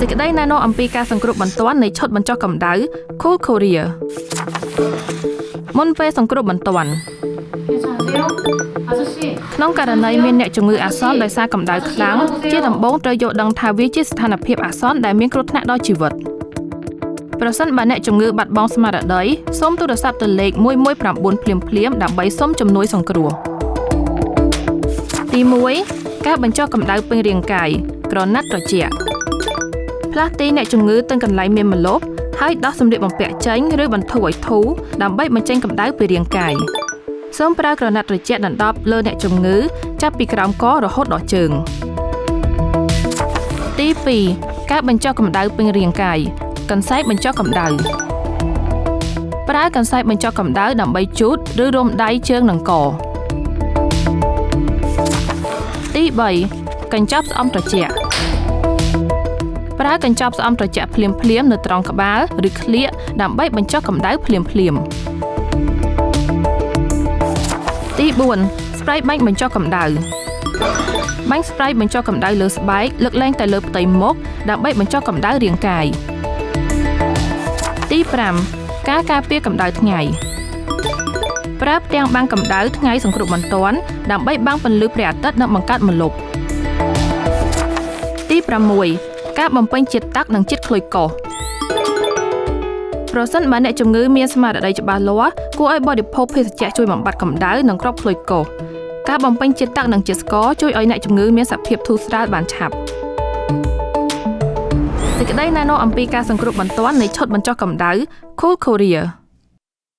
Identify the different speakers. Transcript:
Speaker 1: សេចក្តីណែនាំអំពីការសង្គ្រោះបន្ទាន់នៃឈុតបញ្ចុះកម្ដៅ Cool Courier មុនពេលសង្គ្រោះបន្ទាន់ក្នុងករណីមានអ្នកជំងឺអាសន្នដោយសារកម្ដៅខ្លាំងជាដំបូងត្រូវយល់ដឹងថាវាជាស្ថានភាពអាសន្នដែលមានគ្រោះថ្នាក់ដល់ជីវិតប្រសិនបើអ្នកជំងឺបាត់បង់ស្មារតីសូមទូរស័ព្ទទៅលេខ119ភ្លាមៗដើម្បីសុំជំនួយសង្គ្រោះទី1ការបញ្ចុះកម្ដៅពេញរាងកាយក្រណាត់ត្រជាក់ផ្លាស់ទីអ្នកជំងឺទៅកន្លែងមានម្លប់ហើយដោះសម្លៀកបំពាក់ចេញឬបន្ធូរឲ្យធូរដើម្បីបញ្ចេញកម្ដៅពីរាងកាយសូមប្រើក្រណាត់ត្រជាក់ដណ្ដប់លើអ្នកជំងឺចាប់ពីក្រោមករហូតដល់ជើងទី2ការបញ្ចុះកម្ដៅពេញរាងកាយកន្សែងបញ្ចុះកម្ដៅប្រើកន្សែងបញ្ចុះកម្ដៅដើម្បីជូតឬរុំដៃជើងនិងកទី3កញ្ចប់ស្អំត្រជាក់ប្រើកញ្ចប់ស្អំត្រជាក់ភ្លាមៗនៅត្រង់ក្បាលឬក្លៀកដើម្បីបញ្ចុះកម្ដៅភ្លាមៗទី4ស្ប្រេយបាញ់បញ្ចុះកម្ដៅបាញ់ស្ប្រេយបញ្ចុះកម្ដៅលើស្បែកលើកលែងតែលើផ្ទៃមុខដើម្បីបញ្ចុះកម្ដៅរាងកាយទី5ការការពារកម្ដៅថ្ងៃប្រើផ្ទាំងបាំងកម្ដៅថ្ងៃសង្គ្រោះបន្ទាន់ដើម្បីបាំងពន្លឺព្រះអាទិត្យនិងបង្កើតម្លប់ទី6ការបំពេញជាតិទឹកនិងជាតិក្លូយកូសប្រសិនបើអ្នកជំងឺមានស្មារតីច្បាស់លាស់គួរឲ្យបរិភោគភេសជ្ជៈជួយបំបត្តិកម្ដៅនិងគ្រាប់ក្លូយកូសការបំពេញជាតិទឹកនិងជាតិស្ករជួយឲ្យអ្នកជំងឺមានសភាពធូរស្រាលបានឆាប់សេចក្តីណែនាំអំពីការសង្គ្រោះបន្ទាន់នៃឈុតបញ្ចុះកម្ដៅ Cool Courier